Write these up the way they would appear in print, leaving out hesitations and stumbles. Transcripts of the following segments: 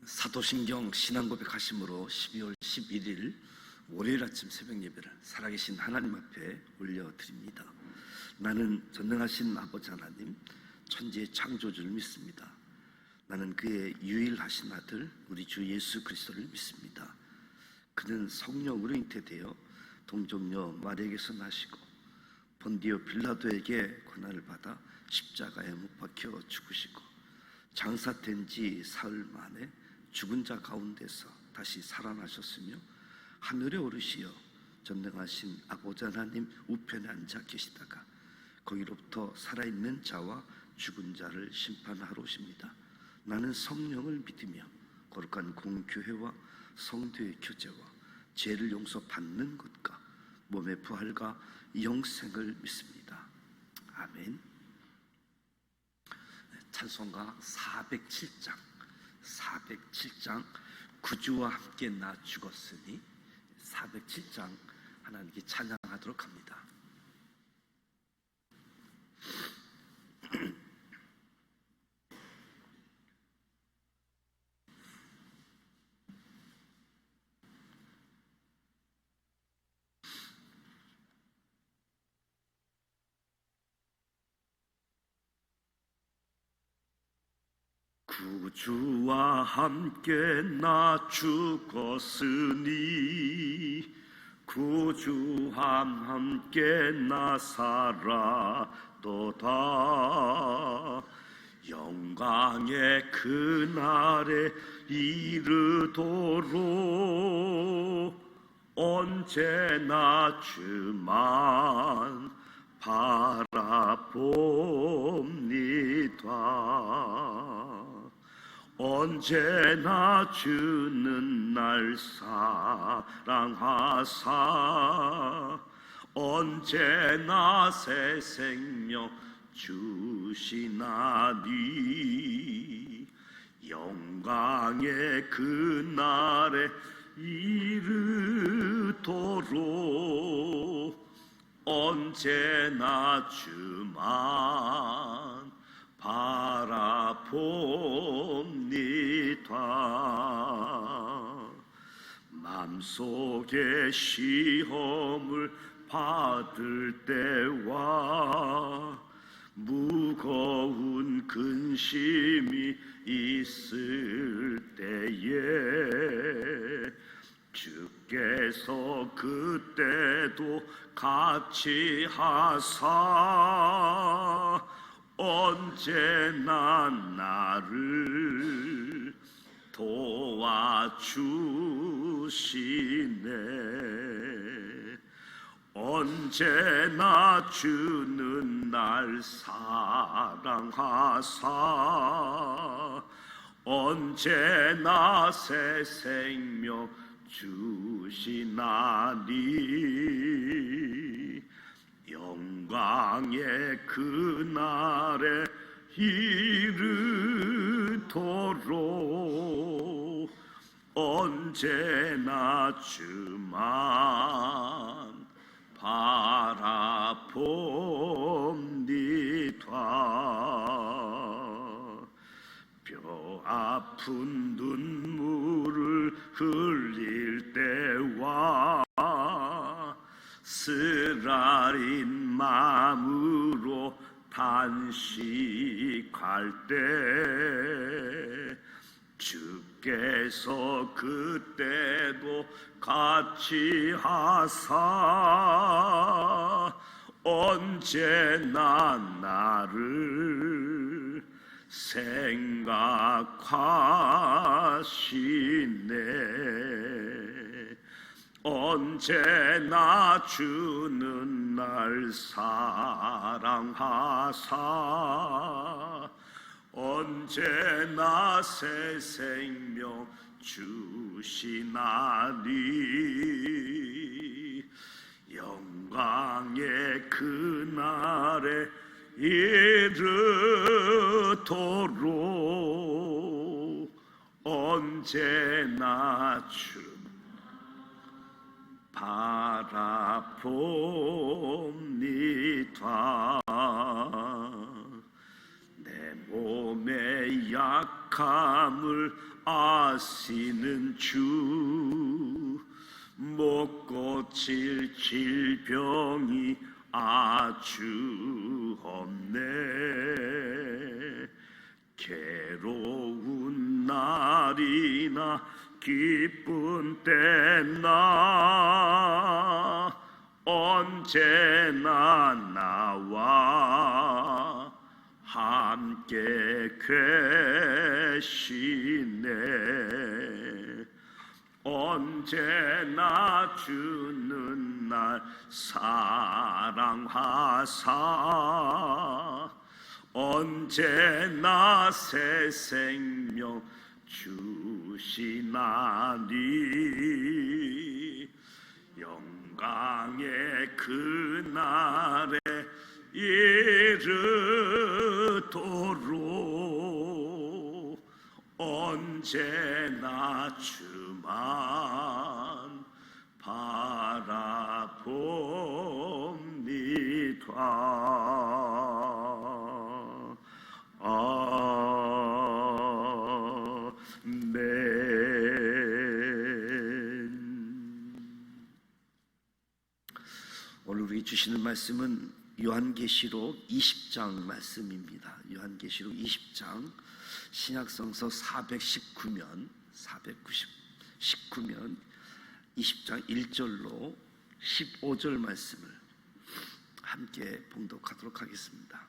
사도신경 신앙고백하심으로 12월 11일 월요일 아침 새벽 예배를 살아계신 하나님 앞에 올려드립니다. 나는 전능하신 아버지 하나님, 천지의 창조주를 믿습니다. 나는 그의 유일하신 아들 우리 주 예수 그리스도를 믿습니다. 그는 성령으로 잉태되어 동정녀 마리아에게서 나시고 본디오 빌라도에게 고난을 받아 십자가에 못 박혀 죽으시고 장사된 지 사흘 만에 죽은 자 가운데서 다시 살아나셨으며 하늘에 오르시어 전능하신 아버지 하나님 우편에 앉아 계시다가 거기로부터 살아있는 자와 죽은 자를 심판하러 오십니다. 나는 성령을 믿으며 거룩한 공교회와 성도의 교제와 죄를 용서받는 것과 몸의 부활과 영생을 믿습니다. 아멘. 찬송가 407장 구주와 함께 나 죽었으니 407장 하나님께 찬양하도록 합니다. 구주와 함께 나 죽었으니 구주와 함께 나 살아도다. 영광의 그날에 이르도록 언제나 주만 바라봅니다. 언제나 주는 날 사랑하사 언제나 새 생명 주시나니 영광의 그날에 이르도록 언제나 주만 바라봅니다. 맘속에 시험을 받을 때와 무거운 근심이 있을 때에 주께서 그때도 같이 하사 언제나 나를 도와주시네. 언제나 주는 날 사랑하사 언제나 새 생명 주시나니 영광의 그날에 이르도록 언제나 주만 바라봅니다. 뼈 아픈 눈물을 흘릴 때와 쓰라린 마음으로 단식할 때 주께서 그때도 같이 하사 언제나 나를 생각하시네. 언제나 주는 날 사랑하사 언제나 새 생명 주시나니 영광의 그날에 이르도록 언제나 주 바라봅니다. 내 몸에 약함을 아시는 주, 못 고칠 질병이 아주 없네. 괴로운 날이나 기쁜 때나 언제나 나와 함께 계시네. 언제나 주는 날 사랑하사 언제나 새 생명 주시나니. 영광의 그날에 이르도록 언제나 주만 바라봅니다. 오늘 우리 주시는 말씀은 요한계시록 20장 말씀입니다. 요한계시록 20장 신약성서 419면 20장 1절로 15절 말씀을 함께 봉독하도록 하겠습니다.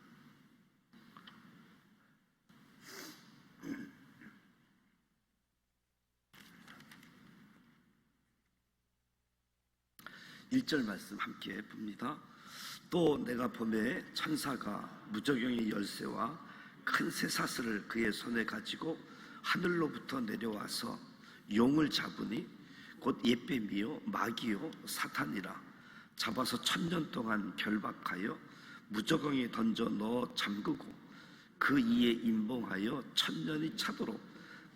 일 절 말씀 함께 봅니다. 또 내가 보매 천사가 무저경의 열쇠와 큰 쇠사슬을 그의 손에 가지고 하늘로부터 내려와서 용을 잡으니 곧 옛뱀이요 마귀요 사탄이라 잡아서 1000년 동안 결박하여 무저경에 던져 넣어 잠그고 그 이에 임봉하여 1000년이 차도록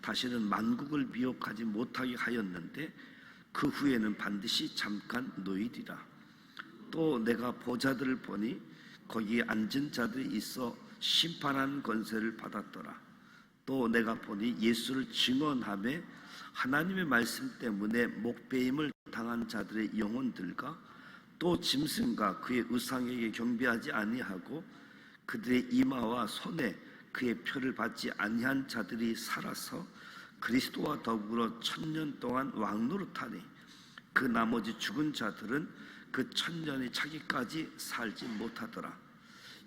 다시는 만국을 미혹하지 못하게 하였는데 그 후에는 반드시 잠깐 노이리라. 또 내가 보좌들을 보니 거기에 앉은 자들이 있어 심판하는 권세를 받았더라. 또 내가 보니 예수를 증언하며 하나님의 말씀 때문에 목배임을 당한 자들의 영혼들과 또 짐승과 그의 우상에게 경배하지 아니하고 그들의 이마와 손에 그의 표를 받지 아니한 자들이 살아서 그리스도와 더불어 1000년 동안 왕노릇하니 그 나머지 죽은 자들은 그 1000년이 차기까지 살지 못하더라.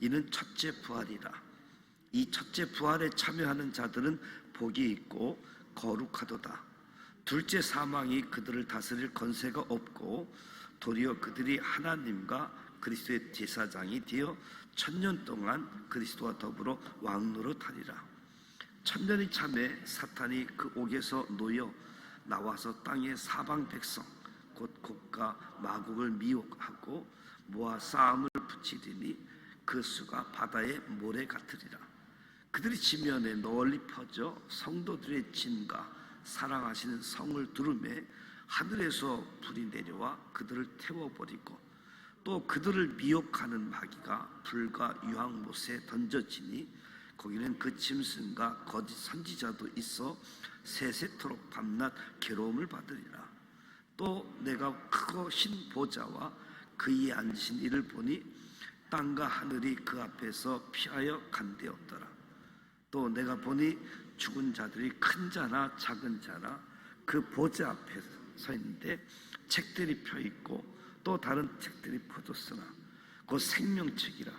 이는 첫째 부활이라. 이 첫째 부활에 참여하는 자들은 복이 있고 거룩하도다. 둘째 사망이 그들을 다스릴 권세가 없고 도리어 그들이 하나님과 그리스도의 제사장이 되어 1000년 동안 그리스도와 더불어 왕노릇하리라. 1000년이 참에 사탄이 그 옥에서 놓여 나와서 땅의 사방 백성 곧 곡과 마곡을 미혹하고 모아 싸움을 붙이리니 그 수가 바다의 모래 같으리라. 그들이 지면에 널리 퍼져 성도들의 진과 사랑하시는 성을 두르매 하늘에서 불이 내려와 그들을 태워버리고 또 그들을 미혹하는 마귀가 불과 유황못에 던져지니 거기는 그 짐승과 거짓 선지자도 있어 세세토록 밤낮 괴로움을 받으리라. 또 내가 크고 신 보좌와 그 위에 앉으신 이를 보니 땅과 하늘이 그 앞에서 피하여 간되었더라. 또 내가 보니 죽은 자들이 큰 자나 작은 자나 그 보좌 앞에 서 있는데 책들이 펴 있고 또 다른 책들이 퍼졌으나 곧 생명책이라.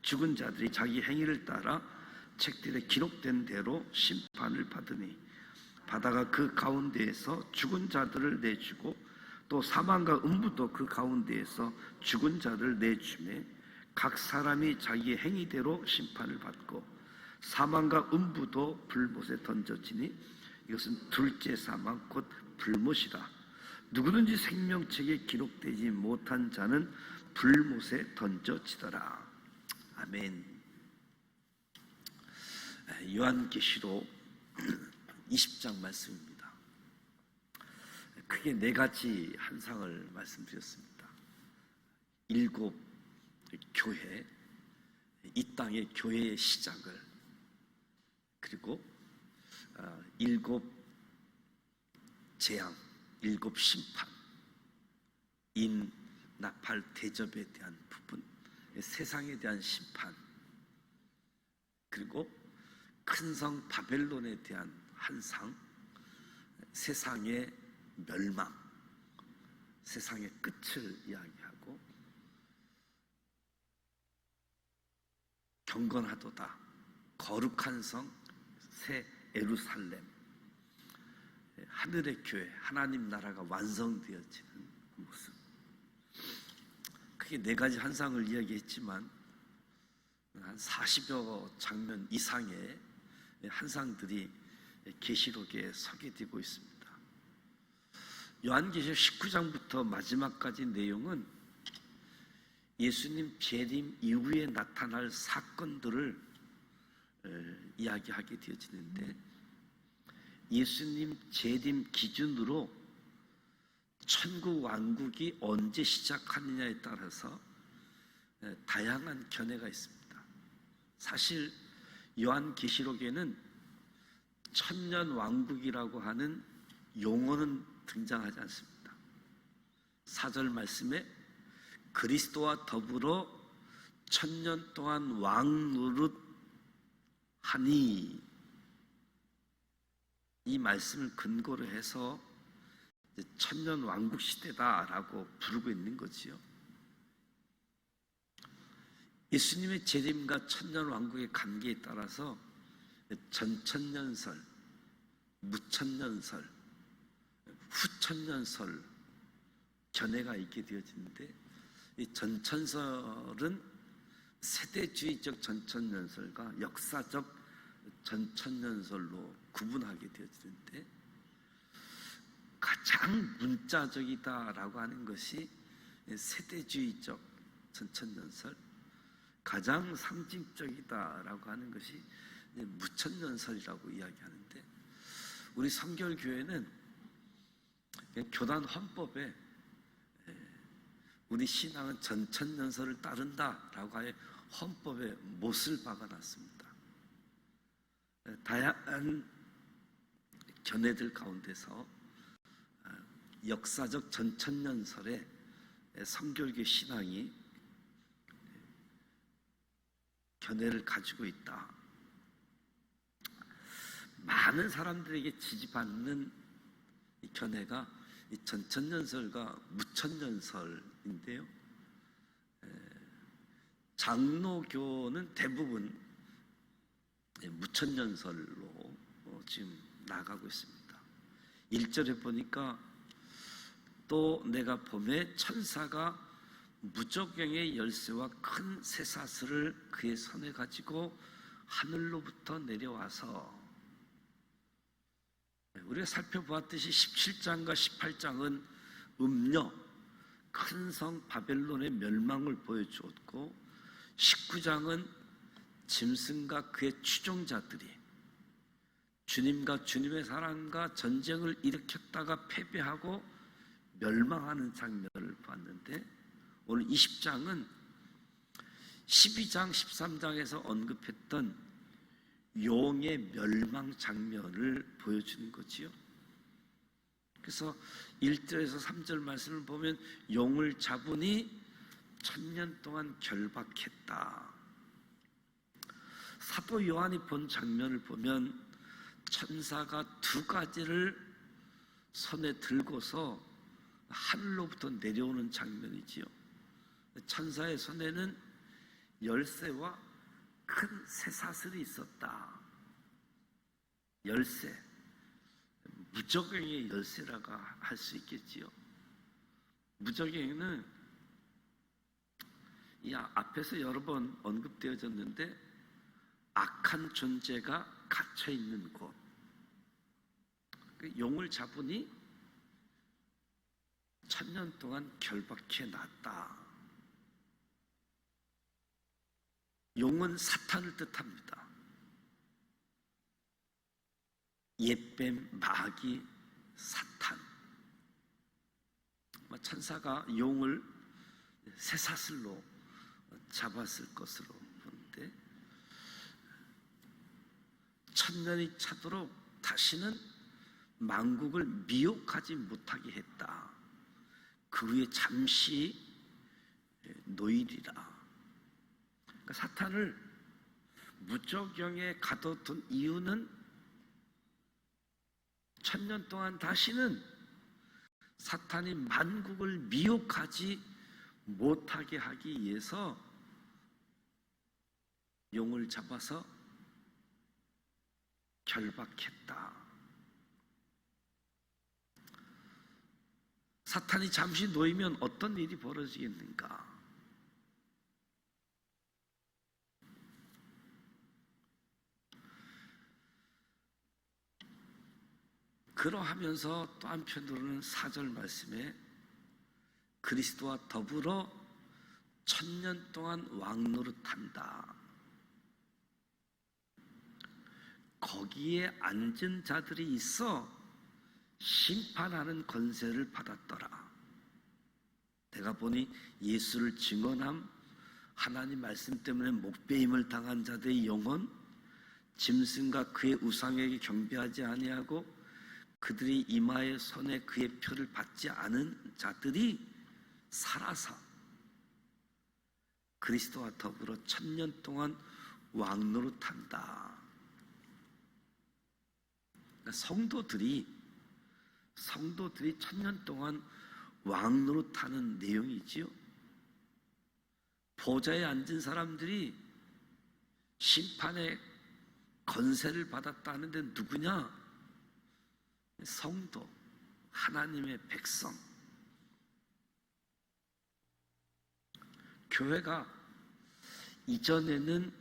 죽은 자들이 자기 행위를 따라 책들에 기록된 대로 심판을 받으니 바다가 그 가운데에서 죽은 자들을 내주고 또 사망과 음부도 그 가운데에서 죽은 자를 내주매 각 사람이 자기의 행위대로 심판을 받고 사망과 음부도 불못에 던져지니 이것은 둘째 사망 곧 불못이라. 누구든지 생명책에 기록되지 못한 자는 불못에 던져지더라. 아멘. 요한계시록 20장 말씀입니다. 크게 4가지 한상을 말씀드렸습니다. 7 교회, 이 땅의 교회의 시작을, 그리고 일곱 재앙, 일곱 심판, 인, 나팔, 대접에 대한 부분, 세상에 대한 심판, 그리고 큰 성 바벨론에 대한 한상, 세상의 멸망, 세상의 끝을 이야기하고, 경건하도다, 거룩한 성, 새 예루살렘, 하늘의 교회, 하나님 나라가 완성되어지는 모습. 크게 네 가지 한상을 이야기했지만 한 40여 장면 이상의 한상들이 계시록에 소개되고 있습니다. 요한계시록 19장부터 마지막까지 내용은 예수님 재림 이후에 나타날 사건들을 이야기하게 되어지는데, 예수님 재림 기준으로 천국 왕국이 언제 시작하느냐에 따라서 다양한 견해가 있습니다. 사실 요한계시록에는 천년 왕국이라고 하는 용어는 등장하지 않습니다. 4절 말씀에 그리스도와 더불어 천년 동안 왕노릇하니, 이 말씀을 근거로 해서 천년 왕국 시대다라고 부르고 있는 거지요. 예수님의 재림과 천년 왕국의 관계에 따라서 전천년설, 무천년설, 후천년설 견해가 있게 되어지는데, 이 전천설은 세대주의적 전천년설과 역사적 전천년설로 구분하게 되어지는데, 가장 문자적이다라고 하는 것이 세대주의적 전천년설, 가장 상징적이다라고 하는 것이 무천년설이라고 이야기하는데, 우리 성결교회는 교단 헌법에 우리 신앙은 전천년설을 따른다라고 하여 헌법에 못을 박아놨습니다. 다양한 견해들 가운데서 역사적 전천년설에 성결교 신앙이 견해를 가지고 있다. 많은 사람들에게 지지받는 이 견해가 이 전천년설과 무천년설인데요. 장로교는 대부분 무천년설로 지금 나가고 있습니다. 1절에 보니까 또 내가 봄에 천사가 무저갱의 열쇠와 큰 쇠사슬을 그의 손에 가지고 하늘로부터 내려와서, 우리가 살펴보았듯이 17장과 18장은 음녀, 큰 성 바벨론의 멸망을 보여주었고, 19장은 짐승과 그의 추종자들이 주님과 주님의 사랑과 전쟁을 일으켰다가 패배하고 멸망하는 장면을 봤는데, 오늘 20장은 12장, 13장에서 언급했던 용의 멸망 장면을 보여주는 거지요. 그래서 1절에서 3절 말씀을 보면 용을 잡으니 천년 동안 결박했다. 사도 요한이 본 장면을 보면 천사가 두 가지를 손에 들고서 하늘로부터 내려오는 장면이지요. 천사의 손에는 열쇠와 큰 쇠사슬이 있었다. 열쇠, 무저갱의 열쇠라고 할 수 있겠지요. 무저갱은 이 앞에서 여러 번 언급되어졌는데, 악한 존재가 갇혀 있는 곳. 용을 잡으니 천년 동안 결박해 놨다. 용은 사탄을 뜻합니다. 옛뱀, 마귀, 사탄. 천사가 용을 쇠사슬로 잡았을 것으로 보는데, 천년이 차도록 다시는 만국을 미혹하지 못하게 했다. 그 후에 잠시 노일이라. 그러니까 사탄을 무저경에 가둬둔 이유는 1000년 동안 다시는 사탄이 만국을 미혹하지 못하게 하기 위해서 용을 잡아서 결박했다. 사탄이 잠시 놓이면 어떤 일이 벌어지겠는가? 그러하면서 또 한편으로는 4절 말씀에 그리스도와 더불어 1000년 동안 왕노릇한다. 거기에 앉은 자들이 있어 심판하는 권세를 받았더라. 내가 보니 예수를 증언함, 하나님 말씀 때문에 목배임을 당한 자들의 영혼, 짐승과 그의 우상에게 경배하지 아니하고 그들이 이마에 손에 그의 표를 받지 않은 자들이 살아서 그리스도와 더불어 1000년 동안 왕노릇한다. 그러니까 성도들이 1000년 동안 왕노릇하는 내용이지요. 보좌에 앉은 사람들이 심판의 권세를 받았다 하는데 누구냐? 성도, 하나님의 백성. 교회가 이전에는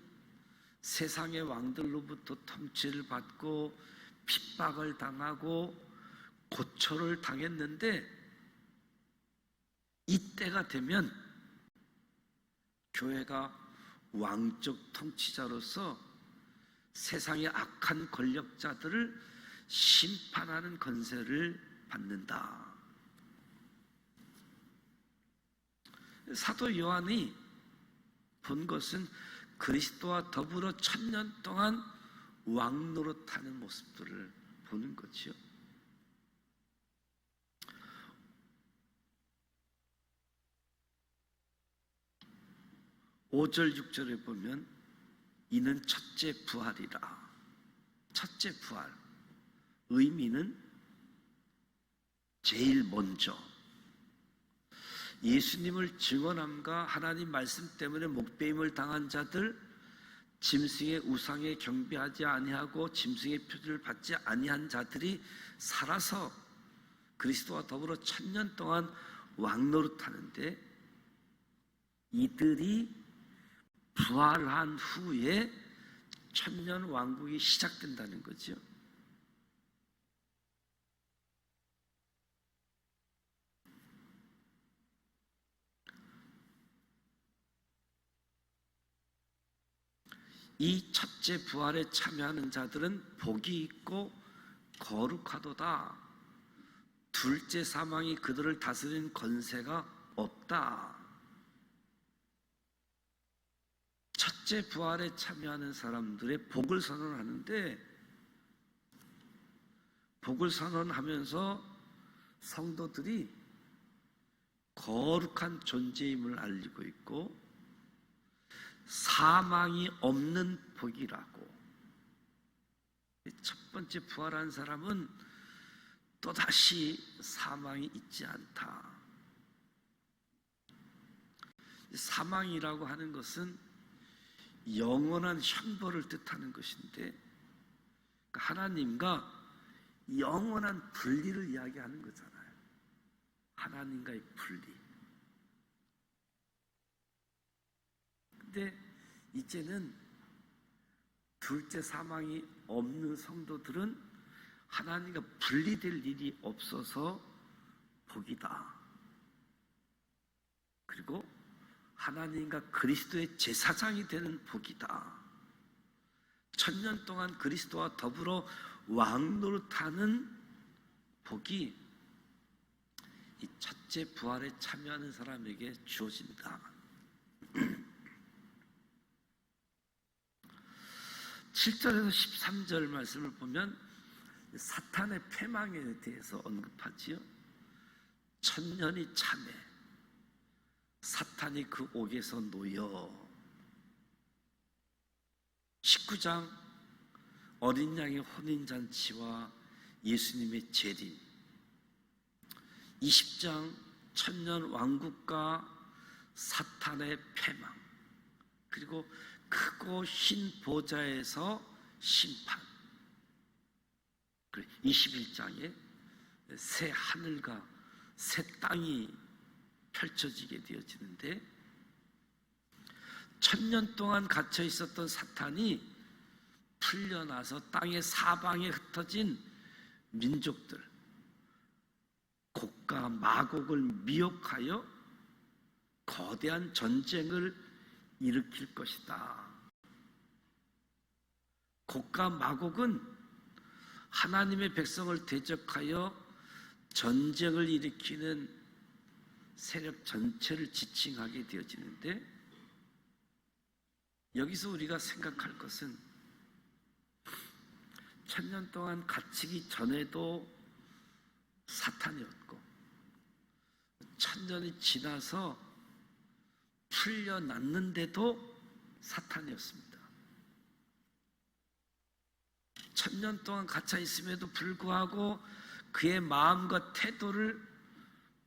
세상의 왕들로부터 통치를 받고 핍박을 당하고 고초를 당했는데, 이때가 되면 교회가 왕적 통치자로서 세상의 악한 권력자들을 심판하는 권세를 받는다. 사도 요한이 본 것은 그리스도와 더불어 1000년 동안 왕노릇하는 모습들을 보는 거지요. (5절) (6절에) 보면 이는 첫째 부활이라. 첫째 부활, 의미는 제일 먼저 예수님을 증언함과 하나님 말씀 때문에 목배임을 당한 자들, 짐승의 우상에 경배하지 아니하고 짐승의 표를 받지 아니한 자들이 살아서 그리스도와 더불어 1000년 동안 왕노릇하는데, 이들이 부활한 후에 1000년 왕국이 시작된다는 거죠. 이 첫째 부활에 참여하는 자들은 복이 있고 거룩하도다. 둘째 사망이 그들을 다스리는 권세가 없다. 첫째 부활에 참여하는 사람들의 복을 선언하는데, 복을 선언하면서 성도들이 거룩한 존재임을 알리고 있고 사망이 없는 복이라고. 첫 번째 부활한 사람은 또다시 사망이 있지 않다. 사망이라고 하는 것은 영원한 형벌을 뜻하는 것인데, 하나님과 영원한 분리를 이야기하는 거잖아요. 하나님과의 분리. 근데 이제는 둘째 사망이 없는 성도들은 하나님과 분리될 일이 없어서 복이다. 그리고 하나님과 그리스도의 제사장이 되는 복이다. 1000년 동안 그리스도와 더불어 왕노릇하는 복이 이 첫째 부활에 참여하는 사람에게 주어진다. 7절에서 13절 말씀을 보면 사탄의 패망에 대해서 언급하지요. 천년이 차매 사탄이 그 옥에서 놓여. 19장 어린 양의 혼인잔치와 예수님의 재림, 20장 천년 왕국과 사탄의 패망, 그리고 크고 흰 보좌에서 심판, 그리고 21장에 새 하늘과 새 땅이 펼쳐지게 되어지는데, 천년 동안 갇혀 있었던 사탄이 풀려나서 땅의 사방에 흩어진 민족들, 곡과 마곡을 미혹하여 거대한 전쟁을 일으킬 것이다. 곡과 마곡은 하나님의 백성을 대적하여 전쟁을 일으키는 세력 전체를 지칭하게 되어지는데, 여기서 우리가 생각할 것은 천년 동안 갇히기 전에도 사탄이었고, 천년이 지나서 풀려났는데도 사탄이었습니다. 천년 동안 갇혀 있음에도 불구하고 그의 마음과 태도를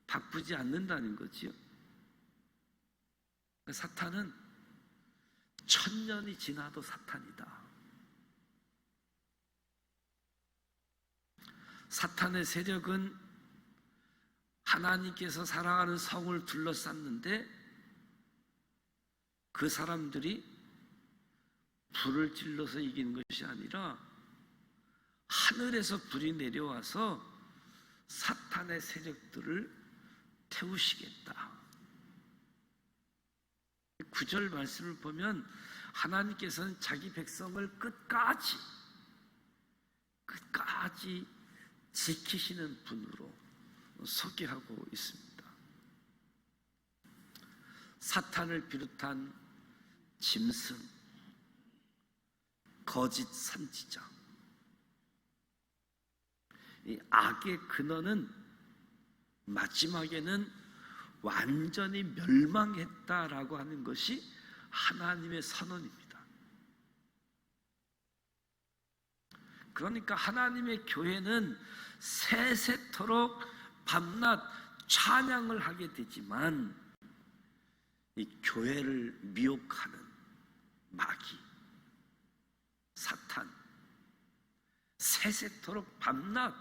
바꾸지 않는다는 거지요. 사탄은 천년이 지나도 사탄이다. 사탄의 세력은 하나님께서 살아가는 성을 둘러쌌는데, 그 사람들이 불을 질러서 이기는 것이 아니라 하늘에서 불이 내려와서 사탄의 세력들을 태우시겠다. 9절 말씀을 보면 하나님께서는 자기 백성을 끝까지 지키시는 분으로 소개하고 있습니다. 사탄을 비롯한 짐승, 거짓 선지자, 이 악의 근원은 마지막에는 완전히 멸망했다라고 하는 것이 하나님의 선언입니다. 그러니까 하나님의 교회는 세세토록 밤낮 찬양을 하게 되지만, 이 교회를 미혹하는 마귀, 사탄, 세세토록 밤낮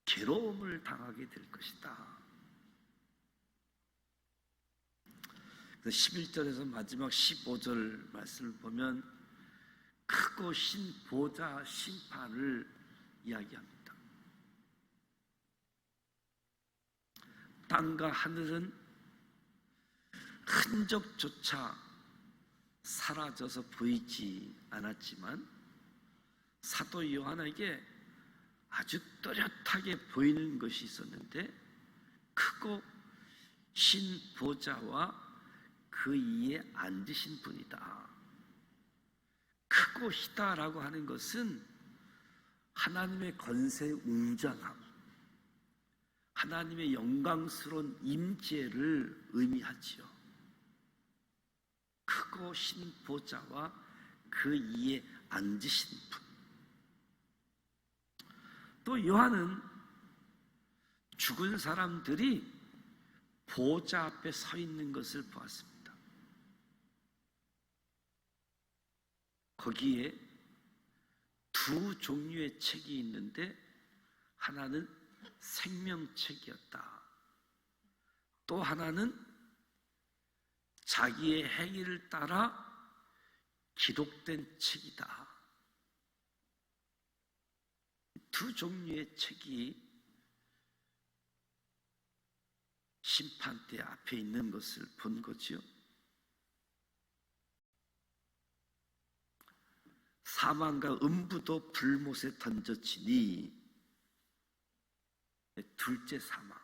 괴로움을 당하게 될 것이다. 11절에서 마지막 15절 말씀을 보면 크고 신 보좌 심판을 이야기합니다. 땅과 하늘은 흔적조차 사라져서 보이지 않았지만, 사도 요한에게 아주 또렷하게 보이는 것이 있었는데, 크고 신 보좌와 그 위에 앉으신 분이다. 크고 희다라고 하는 것은 하나님의 권세의 웅장함, 하나님의 영광스러운 임재를 의미하지요. 크고 신 보좌와 그 위에 앉으신 분. 또 요한은 죽은 사람들이 보좌 앞에 서 있는 것을 보았습니다. 거기에 두 종류의 책이 있는데, 하나는 생명책이었다. 또 하나는 자기의 행위를 따라 기록된 책이다. 두 종류의 책이 심판대 앞에 있는 것을 본 거지요. 사망과 음부도 불못에 던져지니, 둘째 사망,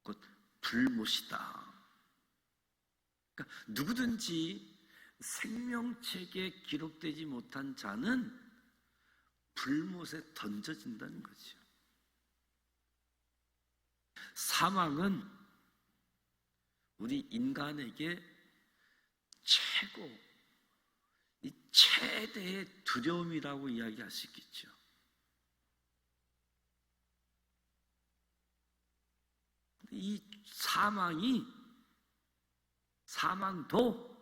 곧 불못이다. 그러니까 누구든지 생명책에 기록되지 못한 자는 불못에 던져진다는 거죠. 사망은 우리 인간에게 이 최대의 두려움이라고 이야기할 수 있겠죠. 이 사망도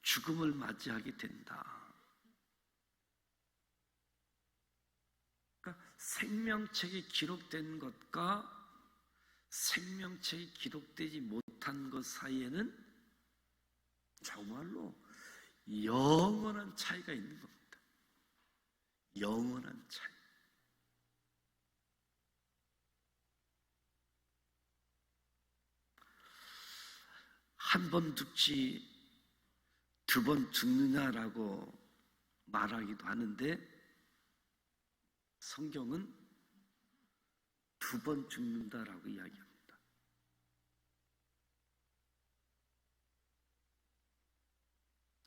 죽음을 맞이하게 된다. 그러니까 생명책에 기록된 것과 생명책에 기록되지 못한 것 사이에는 정말로 영원한 차이가 있는 겁니다. 영원한 차이. 한 번 죽지 두 번 죽느냐라고 말하기도 하는데 성경은 두 번 죽는다라고 이야기합니다.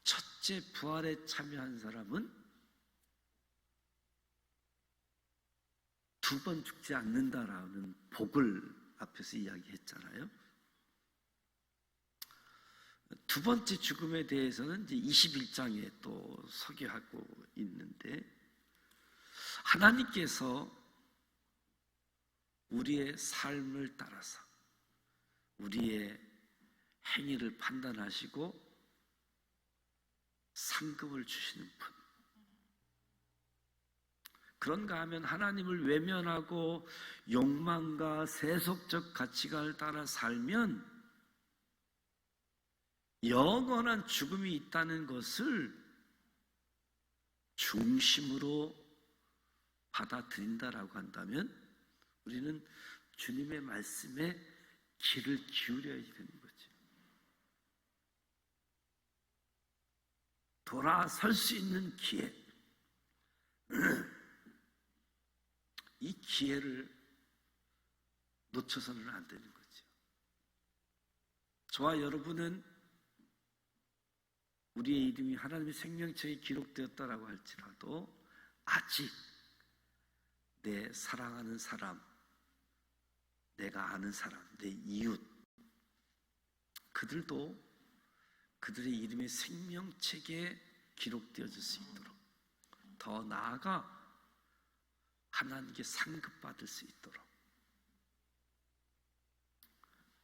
첫째 부활에 참여한 사람은 두 번 죽지 않는다라는 복을 앞에서 이야기했잖아요. 두 번째 죽음에 대해서는 이제 21장에 또 소개하고 있는데, 하나님께서 우리의 삶을 따라서 우리의 행위를 판단하시고 상급을 주시는 분. 그런가 하면 하나님을 외면하고 욕망과 세속적 가치관을 따라 살면 영원한 죽음이 있다는 것을 중심으로 받아들인다라고 한다면 우리는 주님의 말씀에 귀를 기울여야 되는 거죠. 돌아설 수 있는 기회, 이 기회를 놓쳐서는 안 되는 거죠. 저와 여러분은 우리의 이름이 하나님의 생명책에 기록되었다라고 할지라도 아직 내 사랑하는 사람, 내가 아는 사람, 내 이웃, 그들도 그들의 이름이 생명책에 기록되어질 수 있도록, 더 나아가 하나님께 상급받을 수 있도록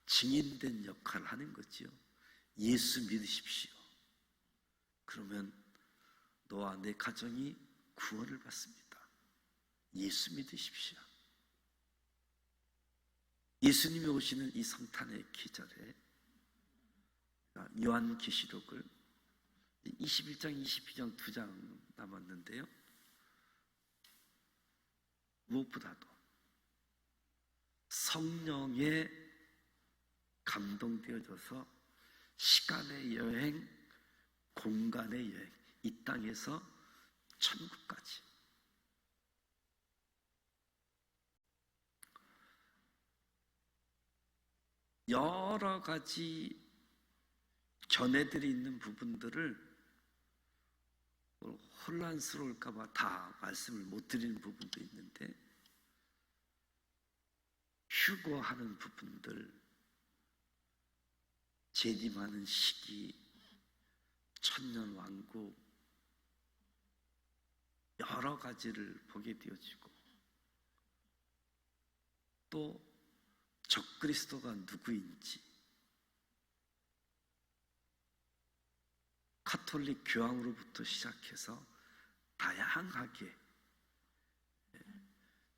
증인된 역할을 하는 거지요. 예수 믿으십시오. 그러면 너와 내 가정이 구원을 받습니다. 예수 믿으십시오. 예수님이 오시는 이 성탄의 계절에 요한계시록을 21장, 22장 2장 남았는데요. 무엇보다도 성령에 감동되어져서 시간의 여행, 공간의 여행, 이 땅에서 천국까지 여러 가지 견해들이 있는 부분들을 혼란스러울까봐 다 말씀을 못 드리는 부분도 있는데, 휴거하는 부분들, 재림하는 시기, 천년왕국, 여러 가지를 보게 되어지고, 또 적그리스도가 누구인지, 카톨릭 교황으로부터 시작해서 다양하게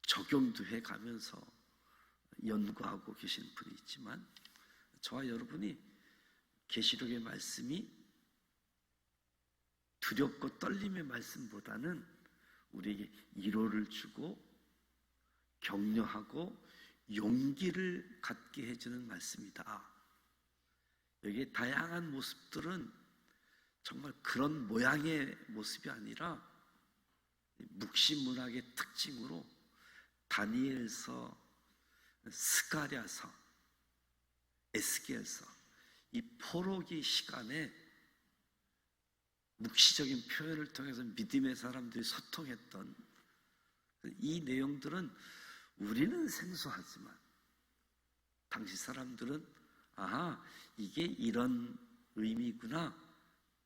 적용도 해가면서 연구하고 계신 분이 있지만, 저와 여러분이 계시록의 말씀이 두렵고 떨림의 말씀보다는 우리에게 위로를 주고 격려하고 용기를 갖게 해주는 말씀이다. 여기에 다양한 모습들은 정말 그런 모양의 모습이 아니라 묵시문학의 특징으로 다니엘서, 스가랴서, 에스겔서, 이 포로기 시간에 묵시적인 표현을 통해서 믿음의 사람들이 소통했던 이 내용들은 우리는 생소하지만 당시 사람들은 이게 이런 의미구나,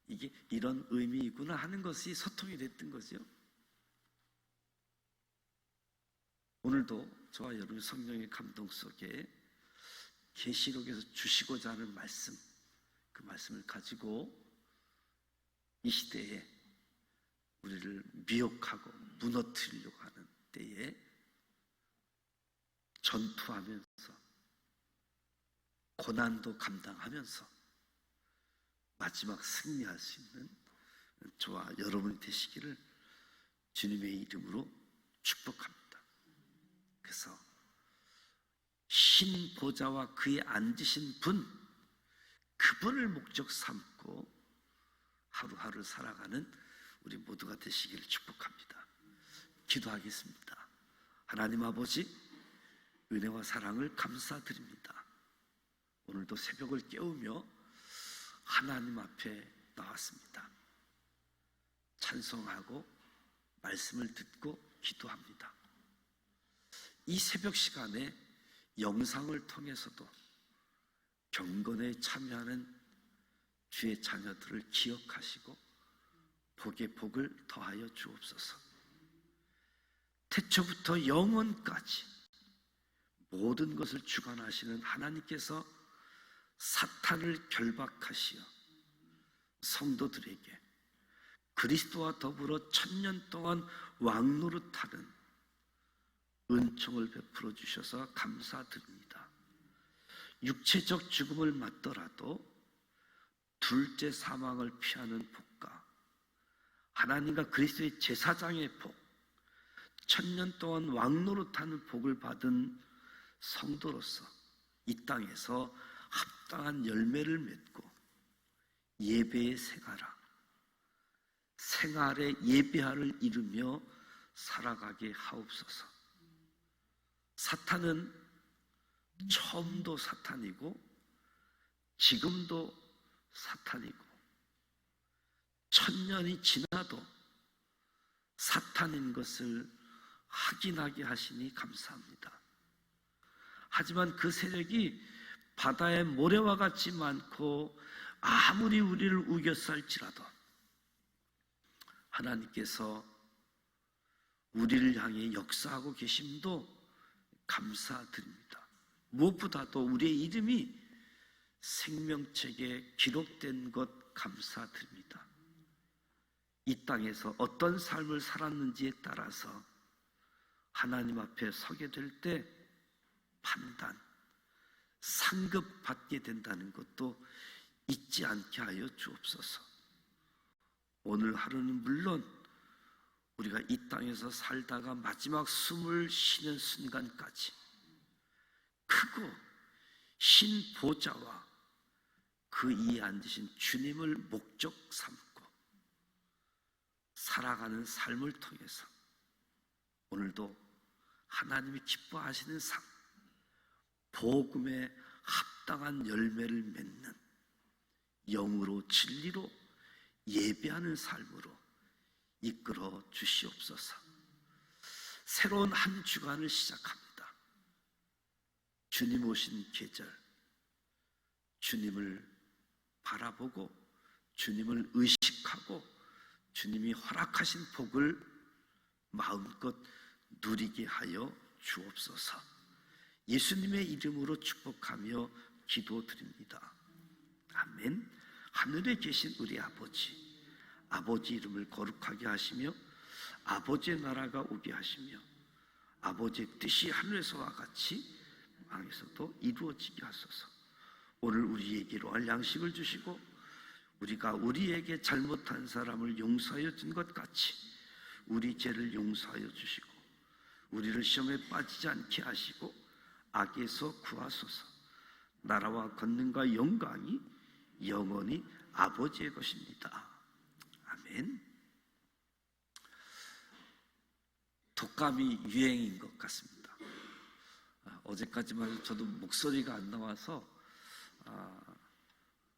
이게 이런 의미이구나 하는 것이 소통이 됐던 거죠. 오늘도 저와 여러분 성령의 감동 속에 계시록에서 주시고자 하는 말씀, 그 말씀을 가지고 이 시대에 우리를 미혹하고 무너뜨리려고 하는 때에 전투하면서 고난도 감당하면서 마지막 승리할 수 있는 저와 여러분이 되시기를 주님의 이름으로 축복합니다. 그래서 신 보좌와 그에 앉으신 분, 그분을 목적 삼고 하루하루 살아가는 우리 모두가 되시기를 축복합니다. 기도하겠습니다. 하나님 아버지, 은혜와 사랑을 감사드립니다. 오늘도 새벽을 깨우며 하나님 앞에 나왔습니다. 찬송하고 말씀을 듣고 기도합니다. 이 새벽 시간에 영상을 통해서도 경건에 참여하는 주의 자녀들을 기억하시고 복에 복을 더하여 주옵소서. 태초부터 영원까지 모든 것을 주관하시는 하나님께서 사탄을 결박하시어 성도들에게 그리스도와 더불어 1000년 동안 왕노릇하는 은총을 베풀어 주셔서 감사드립니다. 육체적 죽음을 맞더라도 둘째 사망을 피하는 복과 하나님과 그리스도의 제사장의 복, 1000년 동안 왕노릇하는 복을 받은 성도로서 이 땅에서 합당한 열매를 맺고 예배의 생활의 예배하를 이루며 살아가게 하옵소서. 사탄은 처음도 사탄이고 지금도 사탄이고 1000년이 지나도 사탄인 것을 확인하게 하시니 감사합니다. 하지만 그 세력이 바다의 모래와 같이 많고 아무리 우리를 우겨쌀지라도 하나님께서 우리를 향해 역사하고 계심도 감사드립니다. 무엇보다도 우리의 이름이 생명책에 기록된 것 감사드립니다. 이 땅에서 어떤 삶을 살았는지에 따라서 하나님 앞에 서게 될 때 판단, 상급 받게 된다는 것도 잊지 않게 하여 주옵소서. 오늘 하루는 물론 우리가 이 땅에서 살다가 마지막 숨을 쉬는 순간까지 크고 신 보좌와 그 위에 앉으신 주님을 목적 삼고 살아가는 삶을 통해서 오늘도 하나님이 기뻐하시는 삶, 복음에 합당한 열매를 맺는 영으로 진리로 예배하는 삶으로 이끌어 주시옵소서. 새로운 한 주간을 시작합니다. 주님 오신 계절, 주님을 바라보고 주님을 의식하고 주님이 허락하신 복을 마음껏 누리게 하여 주옵소서. 예수님의 이름으로 축복하며 기도드립니다. 아멘. 하늘에 계신 우리 아버지 이름을 거룩하게 하시며 아버지의 나라가 오게 하시며 아버지의 뜻이 하늘에서와 같이 땅에서도 이루어지게 하소서. 오늘 우리에게 로할 양식을 주시고 우리가 우리에게 잘못한 사람을 용서하여 준 것 같이 우리 죄를 용서하여 주시고 우리를 시험에 빠지지 않게 하시고 악에서 구하소서. 나라와 권능과 영광이 영원히 아버지의 것입니다. 아멘. 독감이 유행인 것 같습니다. 어제까지만 해도 저도 목소리가 안 나와서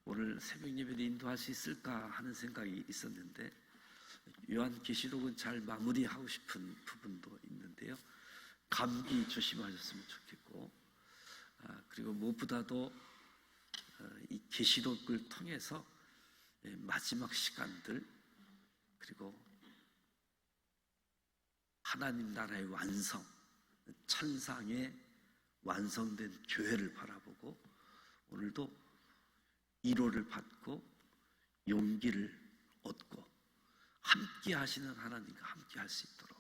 오늘 새벽 예배를 인도할 수 있을까 하는 생각이 있었는데 요한계시록은 잘 마무리하고 싶은 부분도 있는데 있는데요. 감기 조심하셨으면 좋겠고, 그리고 무엇보다도 이 계시록을 통해서 마지막 시간들, 그리고 하나님 나라의 완성, 천상의 완성된 교회를 바라보고 오늘도 위로를 받고 용기를 얻고 함께 하시는 하나님과 함께 할 수 있도록,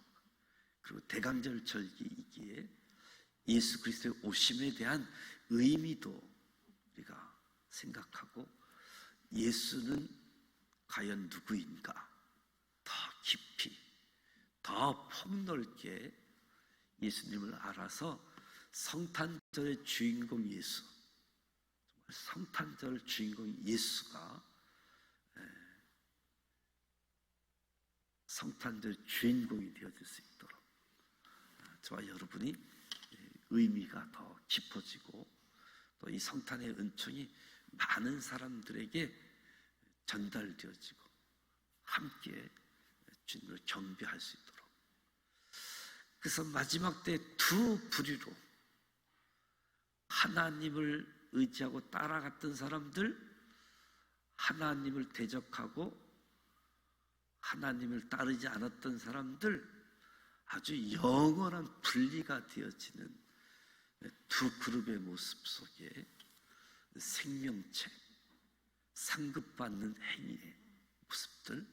그리고 대강절절기이기에 예수 그리스도의 오심에 대한 의미도 우리가 생각하고, 예수는 과연 누구인가 더 깊이, 더 폭넓게 예수님을 알아서 성탄절의 주인공 예수, 성탄절 주인공 예수가 성탄절 주인공이 되어질 수 있도록 저와 여러분이 의미가 더 깊어지고, 또 이 성탄의 은총이 많은 사람들에게 전달되어지고 함께 주님을 경배할 수 있도록. 그래서 마지막 때 두 부류로, 하나님을 의지하고 따라갔던 사람들, 하나님을 대적하고 하나님을 따르지 않았던 사람들, 아주 영원한 분리가 되어지는 두 그룹의 모습 속에 생명체, 상급받는 행위의 모습들,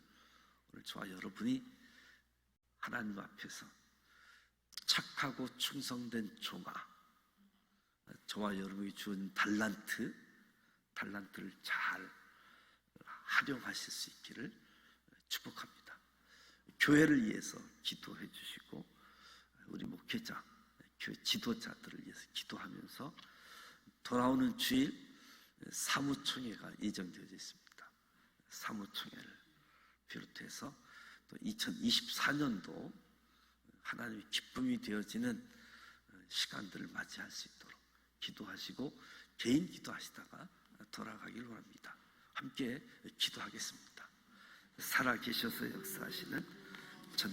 오늘 저와 여러분이 하나님 앞에서 착하고 충성된 종아, 저와 여러분이 주은 달란트를 잘 활용하실 수 있기를 축복합니다. 교회를 위해서 기도해 주시고, 우리 목회자, 교회 지도자들을 위해서 기도하면서 돌아오는 주일 사무총회가 예정되어 있습니다. 사무총회를 비롯해서 또 2024년도 하나님의 기쁨이 되어지는 시간들을 맞이할 수 있도록 기도하시고, 개인 기도하시다가 돌아가길 원합니다. 함께 기도하겠습니다. 살아계셔서 역사하시는 전